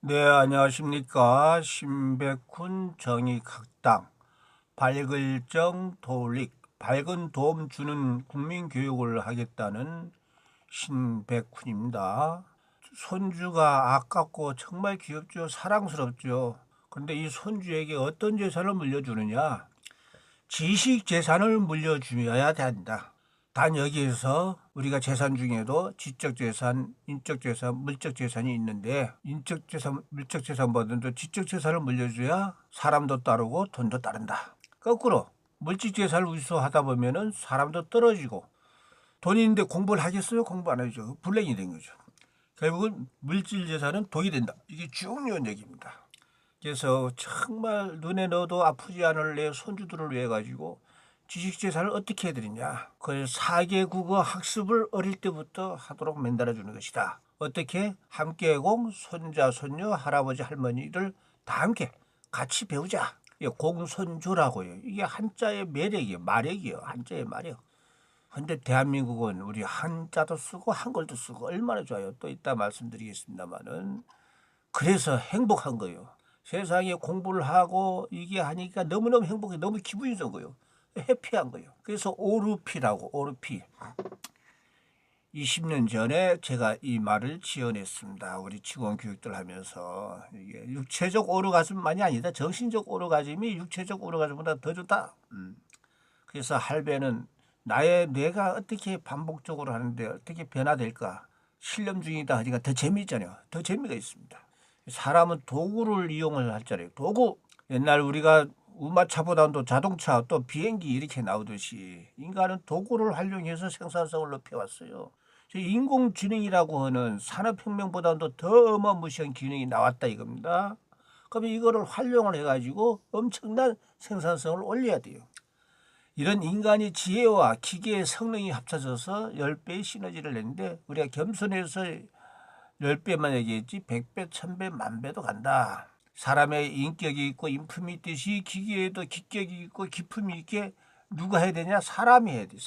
네, 안녕하십니까. 신백훈 정의학당 밝을정 도릭 밝은 도움 주는 국민교육을 하겠다는 신백훈입니다. 손주가 아깝고 정말 귀엽죠. 사랑스럽죠. 그런데 이 손주에게 어떤 재산을 물려주느냐? 지식 재산을 물려주어야 된다. 단 여기에서 우리가 재산 중에도 지적 재산, 인적 재산, 물적 재산이 있는데 인적 재산, 물적 재산보다도 지적 재산을 물려줘야 사람도 따르고 돈도 따른다. 거꾸로 물질 재산을 우수하다 보면은 사람도 떨어지고 돈이 있는데 공부를 하겠어요? 공부 안 하죠. 불행이 된 거죠. 결국은 물질 재산은 독이 된다. 이게 중요한 얘기입니다. 그래서 정말 눈에 넣어도 아프지 않을 내 손주들을 위해 가지고 지식재산을 어떻게 해드리냐. 그걸 4개 국어 학습을 어릴 때부터 하도록 만들어 주는 것이다. 어떻게? 함께 공, 손자, 손녀, 할아버지, 할머니들 다 함께 같이 배우자. 공손주라고요. 이게 한자의 매력이에요. 마력이에요. 한자의 마력. 근데 대한민국은 우리 한자도 쓰고 한글도 쓰고 얼마나 좋아요. 또 이따 말씀드리겠습니다만은 그래서 행복한 거예요. 세상에 공부를 하고 이게 하니까 너무너무 행복해. 너무 기분이 좋은 거예요. 해피한 거예요. 그래서 오르피라고 오르피. 20년 전에 제가 이 말을 지어냈습니다. 우리 직원 교육들 하면서 이게 육체적 오르가즘만이 아니다. 정신적 오르가즘이 육체적 오르가즘보다 더 좋다. 그래서 할배는 나의 뇌가 어떻게 반복적으로 하는데 어떻게 변화될까? 실험 중이다 하니까 더 재미있잖아요. 더 재미가 있습니다. 사람은 도구를 이용을 하잖아요. 도구. 옛날 우리가 우마차보다도 자동차 또 비행기 이렇게 나오듯이 인간은 도구를 활용해서 생산성을 높여왔어요. 인공지능이라고 하는 산업혁명보다도 더 어마무시한 기능이 나왔다 이겁니다. 그러면 이거를 활용을 해가지고 엄청난 생산성을 올려야 돼요. 이런 인간의 지혜와 기계의 성능이 합쳐져서 10배의 시너지를 냈는데 우리가 겸손해서 10배만 얘기했지 100배, 1000배, 만배도 간다. 사람의 인격이 있고 인품이 있듯이 기계에도 기격이 있고 기품이 있게 누가 해야 되냐? 사람이 해야 돼.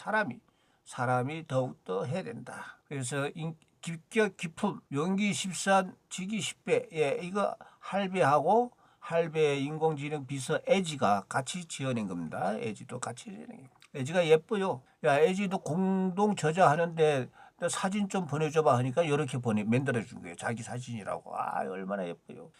사람이 더욱더 해야 된다. 그래서 기격, 기품, 용기 13, 지기 10배. 예, 이거 할배하고 할배 인공지능 비서 에지가 같이 지어낸 겁니다. 에지도 같이 지어낸 겁니다. 에지가 예뻐요. 야, 에지도 공동 저자하는데 사진 좀 보내줘봐 하니까 이렇게 만들어준 거예요. 자기 사진이라고. 아, 얼마나 예뻐요.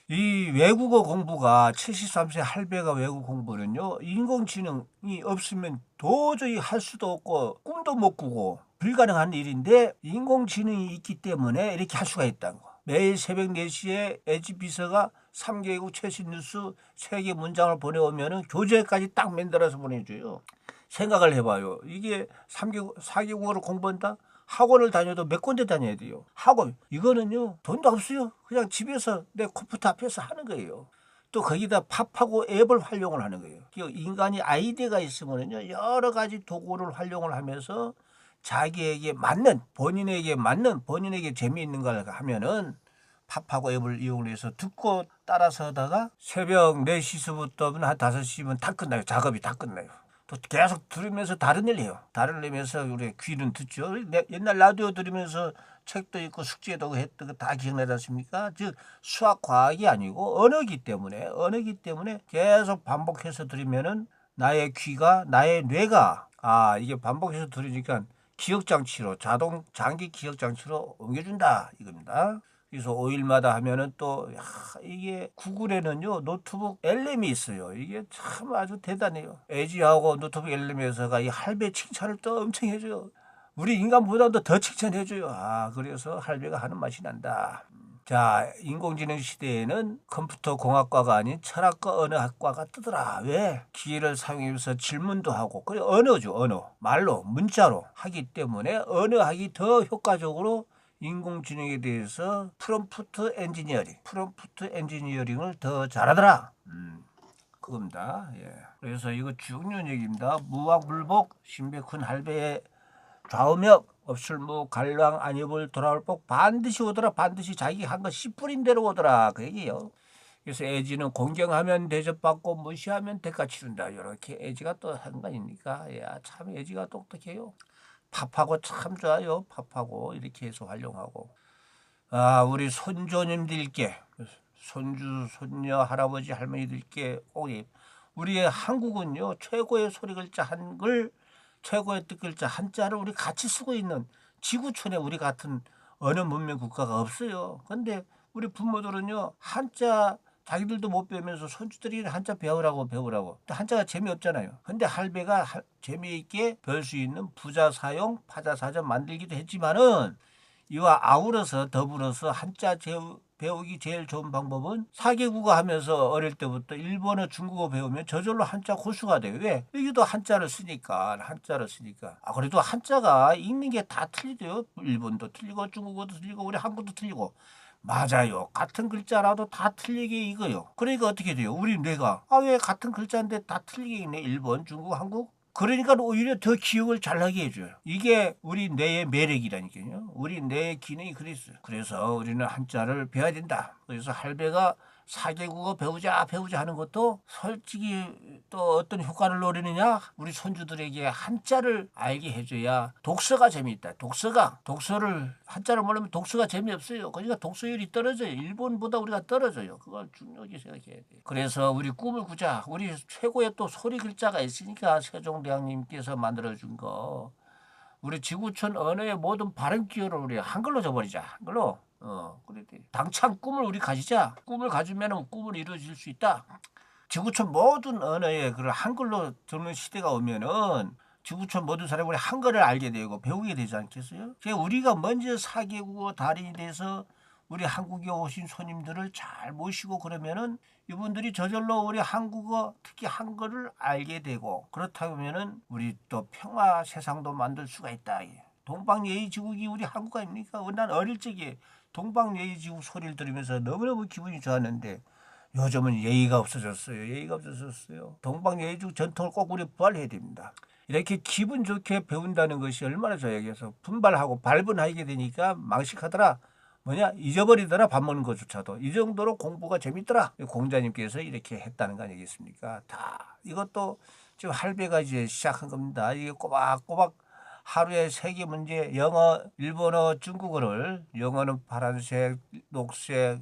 이 외국어 공부가 73세 할배가 외국 공부는요. 인공지능이 없으면 도저히 할 수도 없고 꿈도 못 꾸고 불가능한 일인데 인공지능이 있기 때문에 이렇게 할 수가 있다는 거. 매일 새벽 4시에 에지 비서가 3개국 최신 뉴스 3개 문장을 보내오면은 교재까지 딱 만들어서 보내줘요. 생각을 해봐요. 이게 3개국, 4개국어를 공부한다? 학원을 다녀도 몇 군데 다녀야 돼요. 학원. 이거는요, 돈도 없어요. 그냥 집에서 내 컴퓨터 앞에서 하는 거예요. 또 거기다 팝하고 앱을 활용을 하는 거예요. 인간이 아이디어가 있으면요, 여러 가지 도구를 활용을 하면서 자기에게 맞는, 본인에게 맞는, 본인에게 재미있는 걸 하면은 팝하고 앱을 이용해서 듣고 따라서 하다가 새벽 4시서부터 한 5시면 다 끝나요. 작업이 다 끝나요. 또 계속 들으면서 다른 일 해요. 다른 일 하면서 우리 귀는 듣죠. 옛날 라디오 들으면서 책도 읽고 숙제도 했던 거 다 기억나지 않습니까? 즉 수학 과학이 아니고 언어기 때문에 계속 반복해서 들으면은 나의 귀가 나의 뇌가 이게 반복해서 들으니까 기억 장치로 자동 장기 기억 장치로 옮겨준다 이겁니다. 그래서 5일마다 하면은 또 이게 구글에는요 노트북 엘렘이 있어요. 이게 참 아주 대단해요. 에지하고 노트북 엘렘에서가 이 할배 칭찬을 또 엄청 해줘요. 우리 인간보다도 더 칭찬해줘요. 그래서 할배가 하는 맛이 난다. 자, 인공지능 시대에는 컴퓨터 공학과가 아닌 철학과 언어학과가 뜨더라. 왜? 기계를 사용해서 질문도 하고, 그래 언어죠, 언어. 말로, 문자로 하기 때문에 언어학이 더 효과적으로 인공지능에 대해서 프롬프트 엔지니어링을 더 잘하더라. 그겁니다. 예. 그래서 이거 중요한 얘기입니다. 무왕불복 신백훈 할배의 좌우명 없을무 갈랑 안입을 돌아올 복 반드시 오더라. 반드시 자기 한 거 씨 뿌린 대로 오더라. 그 얘기예요. 그래서 애지는 공경하면 대접받고 무시하면 대가 치른다. 이렇게 애지가 또 한 거니까 참 애지가 똑똑해요. 팝하고 참 좋아요. 팝하고 이렇게 해서 활용하고 우리 손조님들께, 손주, 손녀, 할아버지, 할머니들께 우리의 한국은요 최고의 소리 글자 한글, 최고의 뜻 글자 한자를 우리 같이 쓰고 있는 지구촌에 우리 같은 어느 문명 국가가 없어요. 근데 우리 부모들은요 한자 자기들도 못 배우면서 손주들이 한자 배우라고. 한자가 재미없잖아요. 근데 할배가 재미있게 배울 수 있는 부자 사용 파자 사전 만들기도 했지만은 이와 아우러서 더불어서 한자 배우기 제일 좋은 방법은 4개국어 하면서 어릴 때부터 일본어, 중국어 배우면 저절로 한자 고수가 돼요. 왜? 여기도 한자를 쓰니까. 그래도 한자가 읽는 게 다 틀리대요. 일본도 틀리고 중국어도 틀리고 우리 한국도 틀리고. 맞아요. 같은 글자라도 다 틀리게 읽어요. 그러니까 어떻게 돼요? 우리 뇌가 왜 같은 글자인데 다 틀리게 읽네. 일본, 중국, 한국? 그러니까 오히려 더 기억을 잘하게 해줘요. 이게 우리 뇌의 매력이라니까요. 우리 뇌의 기능이 그랬어요. 그래서 우리는 한자를 배워야 된다. 그래서 할배가 4개국어 배우자 하는 것도 솔직히 또 어떤 효과를 노리느냐, 우리 손주들에게 한자를 알게 해줘야 독서가 재미있다. 독서를 한자를 모르면 독서가 재미없어요. 그러니까 독서율이 떨어져요. 일본보다 우리가 떨어져요. 그걸 중요하게 생각해야 돼요. 그래서 우리 꿈을 꾸자. 우리 최고의 또 소리 글자가 있으니까 세종대왕님께서 만들어준 거, 우리 지구촌 언어의 모든 발음 기호를 우리 한글로 줘버리자. 한글로. 그래. 당찬 꿈을 우리 가지자. 꿈을 가지면 꿈을 이루어질 수 있다. 지구촌 모든 언어에 그런 한글로 듣는 시대가 오면은 지구촌 모든 사람이 우리 한글을 알게 되고 배우게 되지 않겠어요? 우리가 먼저 4개국어 달인이 돼서 우리 한국에 오신 손님들을 잘 모시고 그러면은 이분들이 저절로 우리 한국어, 특히 한글을 알게 되고, 그렇다면은 우리 또 평화 세상도 만들 수가 있다. 동방예의지국이 우리 한국 아닙니까? 난 어릴 적에 동방예의지국 소리를 들으면서 너무너무 기분이 좋았는데 요즘은 예의가 없어졌어요. 동방예의지국 전통을 꼭 우리 부활해야 됩니다. 이렇게 기분 좋게 배운다는 것이 얼마나 좋아요. 그래서 분발하고 발분하게 되니까 망식하더라. 잊어버리더라. 밥 먹는 것조차도. 이 정도로 공부가 재밌더라. 공자님께서 이렇게 했다는 거 아니겠습니까? 다 이것도 지금 할배가 이제 시작한 겁니다. 이게 꼬박꼬박 하루에 3개 문제, 영어, 일본어, 중국어를, 영어는 파란색, 녹색,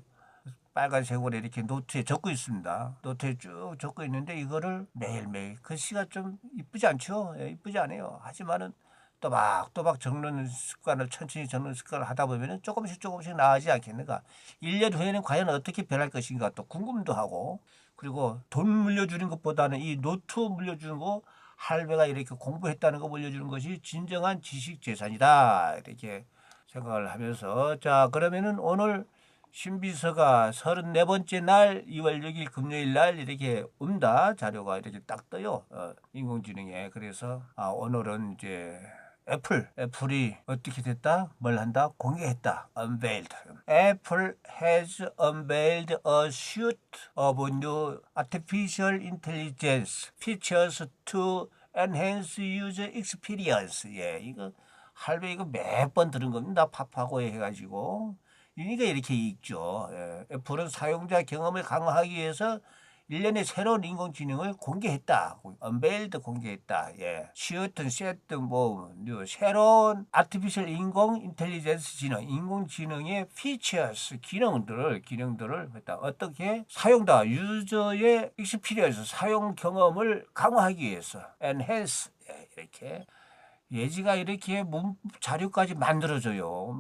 빨간색으로 이렇게 노트에 적고 있습니다. 노트에 쭉 적고 있는데 이거를 매일매일, 글씨가 좀 이쁘지 않죠? 이쁘지 않아요. 하지만은 또박또박 적는 습관을, 천천히 적는 습관을 하다 보면 조금씩 나아지지 않겠는가. 1년 후에는 과연 어떻게 변할 것인가 또 궁금도 하고, 그리고 돈 물려주는 것보다는 이 노트 물려주는 거, 할배가 이렇게 공부했다는 거 물려주는 것이 진정한 지식 재산이다. 이렇게 생각을 하면서, 자, 그러면은 오늘 신비서가 34번째 날 2월 6일 금요일 날 이렇게 온다 자료가 이렇게 딱 떠요. 인공지능에. 그래서 오늘은 이제 애플이 어떻게 됐다? 뭘 한다? 공개했다. Unveiled. Apple has unveiled a suite of new artificial intelligence features to enhance user experience. 이거 할배 이거 몇 번 들은 겁니다. 팝하고 해가지고. 그러니까 이렇게 읽죠. 애플은 사용자 경험을 강화하기 위해서 1년에 새로운 인공지능을 공개했다. 언베일드 공개했다. 시어튼, 세튼, 새로운 아티피셜 인공인텔리전스 지능, 인공지능의 피처스, 기능들을 했다. 어떻게? 사용자, 유저의 익스피리언스, 사용 경험을 강화하기 위해서. enhance, 이렇게. 예지가 이렇게 자료까지 만들어줘요.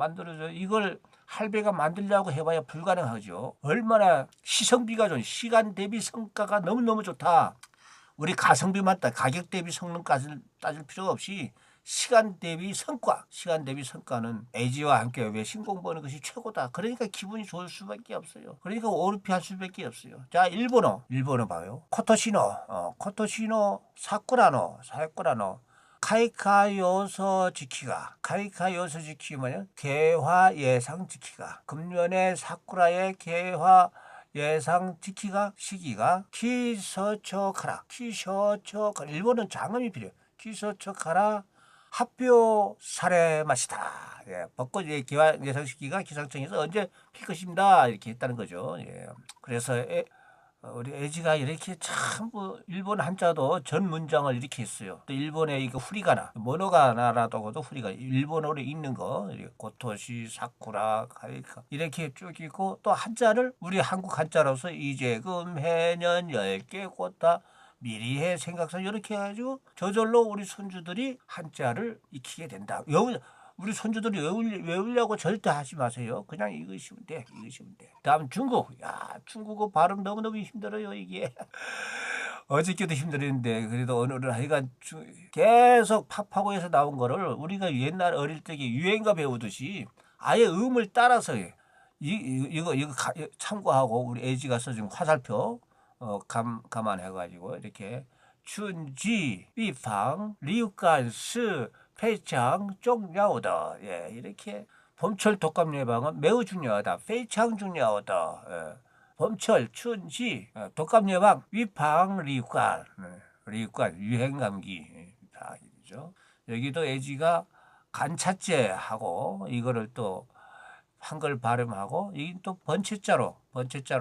이걸 할배가 만들려고 해봐야 불가능하죠. 얼마나 시성비가 좋은, 시간 대비 성과가 너무너무 좋다. 우리 가성비만 가격 대비 성능까지 따질 필요가 없이 시간 대비 성과는 애지와 함께 왜 신공부하는 것이 최고다. 그러니까 기분이 좋을 수밖에 없어요. 그러니까 오르피할 수밖에 없어요. 자, 일본어 봐요. 코토시노 사쿠라노 카이카 요소 지키가 뭐냐? 개화 예상 지키가. 금년에 사쿠라의 개화 예상 지키가 시기가 키서초카라. 일본은 장음이 필요해요. 키서초카라発表 사례 맛이다. 벚꽃 개화 예상 시기가 기상청에서 언제 필 것입니다. 이렇게 했다는 거죠. 그래서 우리 애지가 이렇게 참 일본 한자도 전 문장을 이렇게 했어요. 또 일본의 이거 후리가나, 모노가나라도 후리가 일본어로 읽는 거, 고토시, 사쿠라, 가이카 이렇게 쭉 있고 또 한자를 우리 한국 한자로서 이재금, 해년, 열개, 꽃다 미리해 생각선 이렇게 해가지고 저절로 우리 손주들이 한자를 익히게 된다. 우리 손주들이 외우려고 절대 하지 마세요. 그냥 읽으시면 돼. 읽으시면 돼. 다음 중국. 야, 중국어 발음 너무너무 힘들어요, 이게. 어저께도 힘들었는데 그래도 오늘은 하여간 계속 팝하고에서 나온 거를 우리가 옛날 어릴 때 유행가 배우듯이 아예 음을 따라서 해. 이거 참고하고 우리 애지가 써준 화살표 감안해가지고 이렇게 춘지, 비팡, 리우간스, 페이창, 쪽야오다. 예, 이렇게 봄철 독감 예방은 매우 중요하다. 페이창 중요하다. 예. 봄철, 춘지, 독감 예방, 위팡, 리우간, 리우간, 유행 감기 다 이죠. 여기도 애지가 간차제하고 이거를 또 한글 발음하고 이게 또 번체자로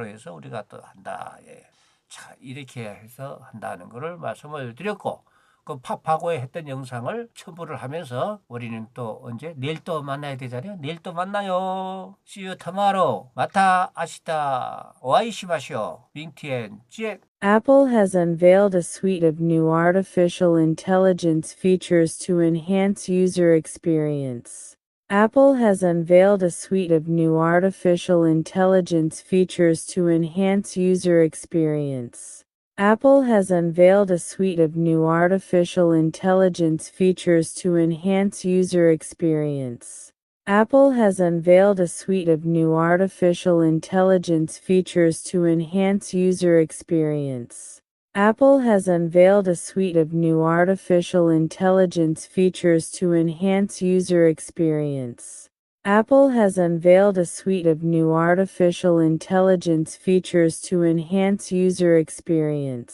해서 우리가 또 한다. 예. 자, 이렇게 해서 한다는 것을 말씀을 드렸고 그 팝하고에 했던 영상을 첨부를 하면서 우리는 또 언제 내일 또 만나야 되잖아요. 내일 또 만나요. See you tomorrow. 마타 아시다. 오아이시마쇼. 밍티엔 찌. Apple has unveiled a suite of new artificial intelligence features to enhance user experience. Apple has unveiled a suite of new artificial intelligence features to enhance user experience. Apple has unveiled a suite of new artificial intelligence features to enhance user experience. Apple has unveiled a suite of new artificial intelligence features to enhance user experience. Apple has unveiled a suite of new artificial intelligence features to enhance user experience. Apple has unveiled a suite of new artificial intelligence features to enhance user experience.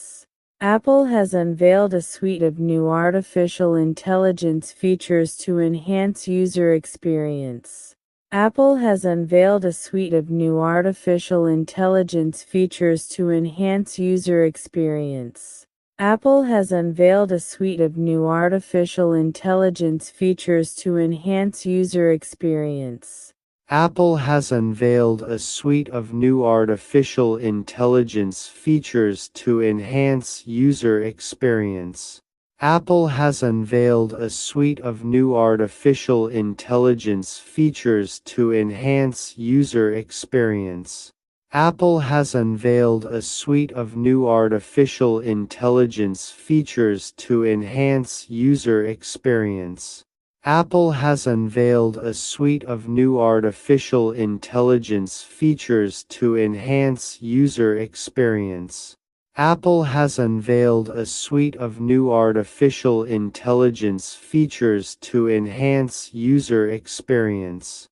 Apple has unveiled a suite of new artificial intelligence features to enhance user experience. Apple has unveiled a suite of new artificial intelligence features to enhance user experience. Apple has unveiled a suite of new artificial intelligence features to enhance user experience. Apple has unveiled a suite of new artificial intelligence features to enhance user experience. Apple has unveiled a suite of new artificial intelligence features to enhance user experience. Apple has unveiled a suite of new artificial intelligence features to enhance user experience. Apple has unveiled a suite of new artificial intelligence features to enhance user experience. Apple has unveiled a suite of new artificial intelligence features to enhance user experience.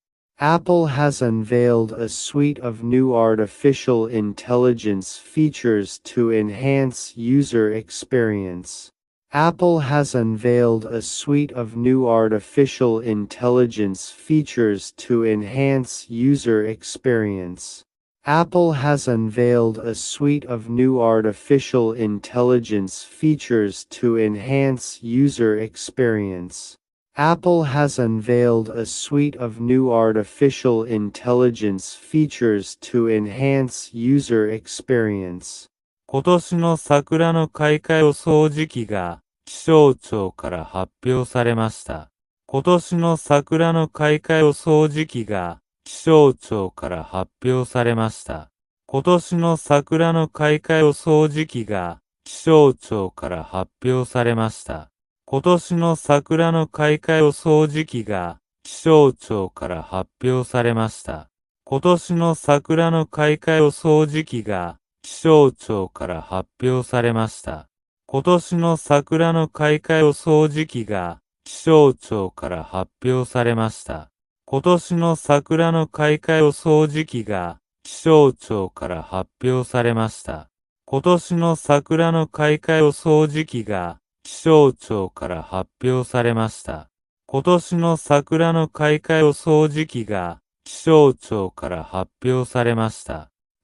Apple has unveiled a suite of new artificial intelligence features to enhance user experience. Apple has unveiled a suite of new artificial intelligence features to enhance user experience. Apple has unveiled a suite of new artificial intelligence features to enhance user experience. Apple has unveiled a suite of new artificial intelligence features to enhance user experience. 今年の桜の開花予想時期が気象庁から発表されました。今年の桜の開花予想時期が気象庁から発表されました。今年の桜の開花予想時期が気象庁から発表されました。今年の桜の開花予想時期が気象庁から発表されました。今年の桜の開花予想時期が気象庁から発表されました。今年の桜の開花予想時期が気象庁から発表されました。今年の桜の開花予想時期が気象庁から発表されました。今年の桜の開花予想時期が気象庁から発表されました。今年の桜の開花予想時期が気象庁から発表されました。